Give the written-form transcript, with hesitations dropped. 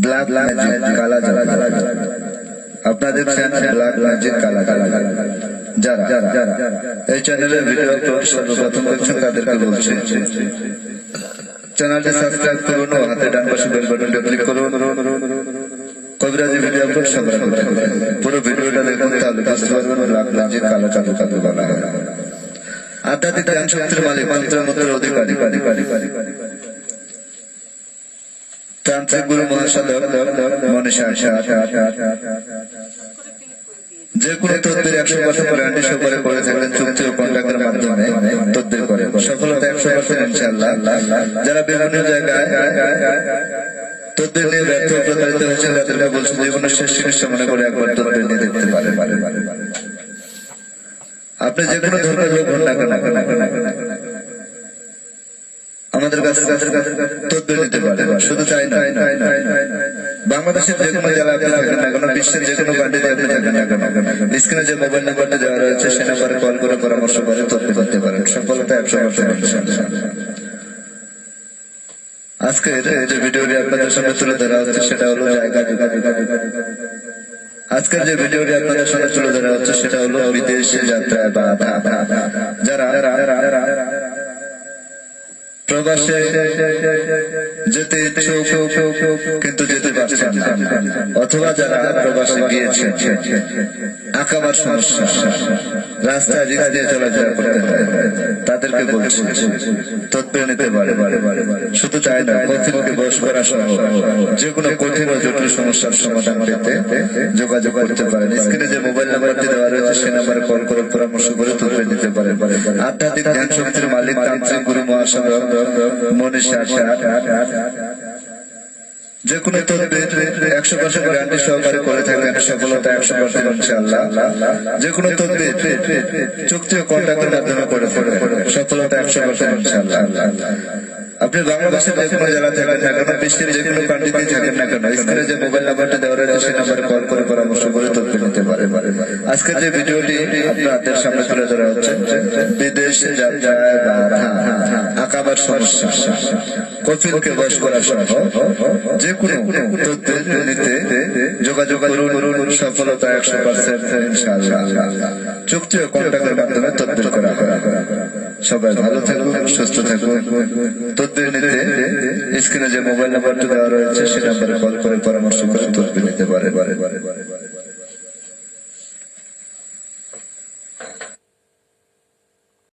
Black magic কালা জাদু আপনারা দেখছেন ব্ল্যাক ম্যাজিক কালা জাদু যারা এই চ্যানেলে ভিডিও আপলোড সর্বপ্রথম দেখছেন তাদেরকে বলছি চ্যানেলটি সাবস্ক্রাইব করুন ও হাতে ডান পাশে বেল বাটনটি ক্লিক করুন কবিরাজি ভিডিও আপলোড সবার আগে পুরো ভিডিওটা দেখুন তাহলে বুঝতে পারবেন ব্ল্যাক ম্যাজিক কালা জাদু কাকে বলা হয়। আধ্যাত্মিক জ্ঞান শক্তির মালিক মন্ত্রের অধিকারী তান্ত্রিক গুরু মহাসাধক মনীষা যে কোনো তদবির 100% গ্যারান্টি সহকারে করে থাকেন চুক্তি ও কন্ট্রাক্টের মাধ্যমে তদবির করেন সফলতা 100% ইনশাআল্লাহ। যারা বিভিন্ন জায়গায় তদবির নিয়ে ব্যর্থ প্রতারিত হয়েছে তাদেরকে বলছেন জীবনের শেষ চিকিৎসা মনে করে একবার তদবির নিয়ে দেখতে পারেন। আপনি যে কোনো ধরনের লোক হন না কেন আমাদের কাছে তদবির নিতে পারেন। শুধু তাই না, বাংলাদেশের যে কোনো জেলায় আপনি থাকেন না কেন, বিশ্বের যে কোনো কান্ট্রিতে আপনি থাকেন না কেন, স্ক্রিনে যে মোবাইল নাম্বারটা দেওয়া রয়েছে সে নাম্বারে কল করে পরামর্শ করে তদবির করতে পারেন। সফলতা 100%। আজকে যে ভিডিওটি আপনাদের সামনে তুলে ধরা হচ্ছে সেটা হলো জায়গা আজকের যে ভিডিওটি আপনাদের সামনে তুলে ধরা হচ্ছে সেটা হলো বিদেশে যাত্রায় বাধা। যারা প্রবাসে যেতে ইচ্ছুক কিন্তু যেতে পারছেন না, অথবা যারা প্রবাসে গিয়েছে আঁকাবার সমস্যা, রাস্তায় রিস্ক দিয়ে চলাফেরা করতে হয়, তাদেরকে বলছি তদবির নিতে পারে। শুধু তাই না, কফিলকে বশ করা সহ যে কোনো কঠিন ও জটিল সমস্যার সমাধান পেতে যোগাযোগ করতে পারেন। স্ক্রিনে যে মোবাইল নাম্বারটি দেওয়া রয়েছে সে নাম্বারে কল করে পরামর্শ করে তদবির নিতে পারেন। আধ্যাত্মিক জ্ঞান শক্তির মালিক তান্ত্রিক গুরু মহাসাধক মনীষা যে কোনো তদবির 100% গ্যারান্টি সহকারে করে থাকবেন সফলতা 100% ইনশাআল্লাহ। যে কোনো তদবির চুক্তি ও কন্ট্রাক্টের মাধ্যমে করে সফলতা 100% ইনশাআল্লাহ। আপনি বাংলাদেশের যে কোনো জেলা থাকেন না কেন, বিশ্বের যে কোনো কান্ট্রিতে থাকেন না কেন, স্ক্রিনে যে মোবাইল নাম্বারটা দেওয়া রয়েছে সেই নাম্বারে কল করে পরামর্শ করে তদবির নিতে পারে। আজকের যে ভিডিওটি আপনাদের সামনে তুলে ধরা হচ্ছে বিদেশে যাত্রায় বাধা, আঁকাবার সমস্যা, কফিলকে বশ করা সহ যে কোনো তদবির নিতে যোগাযোগ করুন। সফলতা 100% ইনশাআল্লাহ। চুক্তি ও কন্ট্রাক্টের মাধ্যমে তদবির করা হয়। সবাই ভালো থাকুন, সুস্থ থাকুন। তদবির নিতে স্ক্রিনে যে মোবাইল নাম্বারটি দেওয়া রয়েছে সে নাম্বারে কল করে পরামর্শ করে তদবির নিতে পারে।